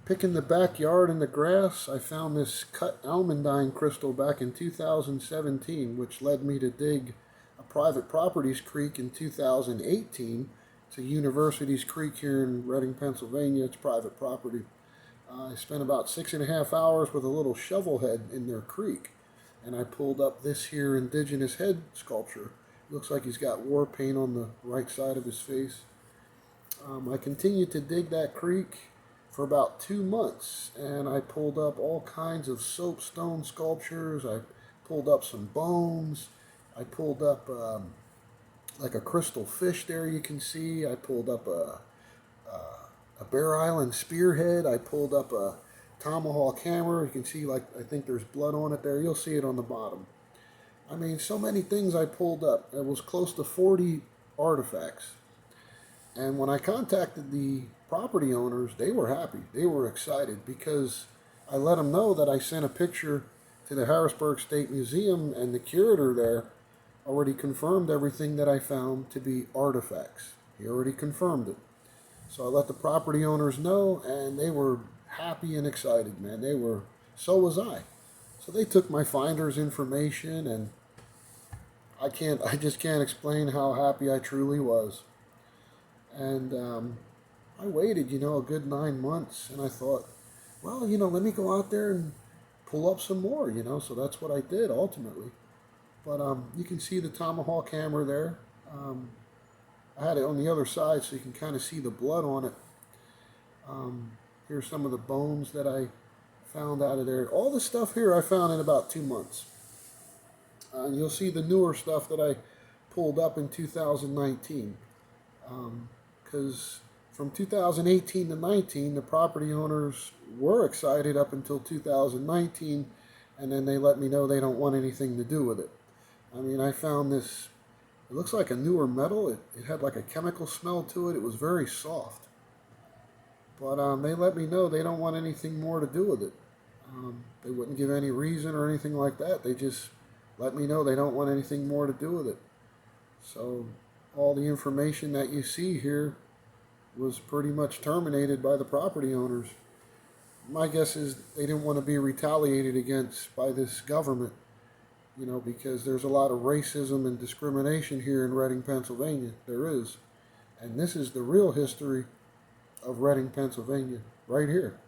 Picking the backyard in the grass, I found this cut almandine crystal back in 2017, which led me to dig a private properties creek in 2018. It's a Universities Creek here in Reading, Pennsylvania. It's private property. I spent about 6.5 hours with a little shovel head in their creek, and I pulled up this here indigenous head sculpture. Looks like he's got war paint on the right side of his face. I continued to dig that creek for about 2 months, and I pulled up all kinds of soapstone sculptures. I pulled up some bones. I pulled up like a crystal fish there you can see. I pulled up a Bear Island spearhead. I pulled up a tomahawk hammer. You can see, like, I think there's blood on it there. You'll see it on the bottom. I mean, so many things I pulled up. It was close to 40 artifacts. And when I contacted the property owners, they were happy. They were excited because I let them know that I sent a picture to the Harrisburg State Museum, and the curator there already confirmed everything that I found to be artifacts. He already confirmed it. So I let the property owners know, and they were happy and excited, man. So was I. So they took my finder's information, and I just can't explain how happy I truly was. And I waited, a good 9 months, and I thought, well, let me go out there and pull up some more, so that's what I did ultimately. But you can see the tomahawk hammer there. I had it on the other side so you can kind of see the blood on it. Here's some of the bones that I found out of there. All the stuff here I found in about 2 months. And you'll see the newer stuff that I pulled up in 2019. Because from 2018 to 19, the property owners were excited up until 2019, and then they let me know they don't want anything to do with it. I mean, I found this, it looks like a newer metal. It had like a chemical smell to it. It was very soft. But they let me know they don't want anything more to do with it. They wouldn't give any reason or anything like that. They just let me know they don't want anything more to do with it. So all the information that you see here was pretty much terminated by the property owners. My guess is they didn't want to be retaliated against by this government, because there's a lot of racism and discrimination here in Reading, Pennsylvania. There is. And this is the real history of Reading, Pennsylvania, right here.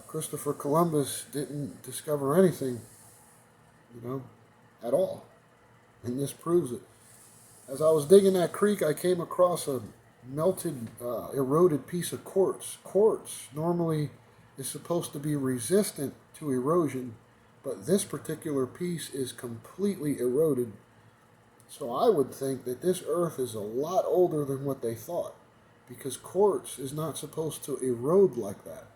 Christopher Columbus didn't discover anything, at all. And this proves it. As I was digging that creek, I came across a melted, eroded piece of quartz. Quartz normally is supposed to be resistant to erosion, but this particular piece is completely eroded. So I would think that this earth is a lot older than what they thought, because quartz is not supposed to erode like that.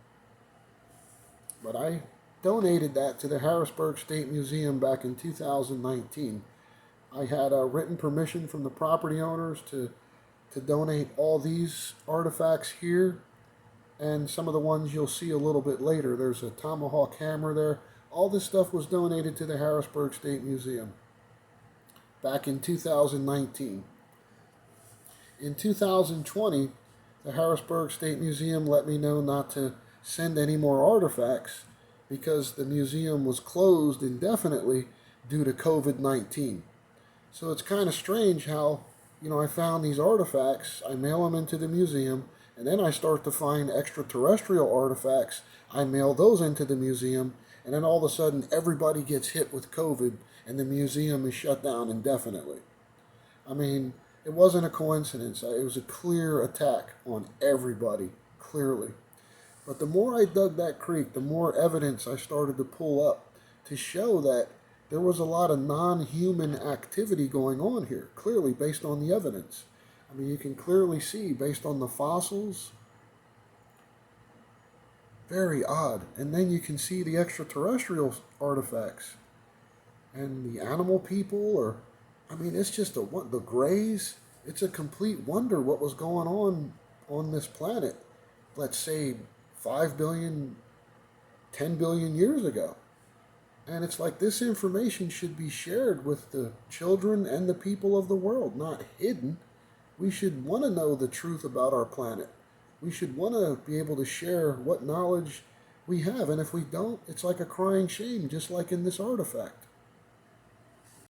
But I donated that to the Harrisburg State Museum back in 2019. I had a written permission from the property owners to donate all these artifacts here, and some of the ones you'll see a little bit later. There's a tomahawk hammer there. All this stuff was donated to the Harrisburg State Museum back in 2019. In 2020, the Harrisburg State Museum let me know not to send any more artifacts because the museum was closed indefinitely due to COVID-19. So it's kind of strange how, I found these artifacts, I mail them into the museum, and then I start to find extraterrestrial artifacts, I mail those into the museum, and then all of a sudden everybody gets hit with COVID and the museum is shut down indefinitely. I mean, it wasn't a coincidence. It was a clear attack on everybody, clearly. But the more I dug that creek, the more evidence I started to pull up to show that there was a lot of non-human activity going on here, clearly based on the evidence. I mean, you can clearly see based on the fossils. Very odd. And then you can see the extraterrestrial artifacts. And the animal people, it's just the grays. It's a complete wonder what was going on this planet, let's say 5 billion, 10 billion years ago. And it's like this information should be shared with the children and the people of the world, not hidden. We should want to know the truth about our planet. we should want to be able to share what knowledge we have. And if we don't, it's like a crying shame, just like in this artifact.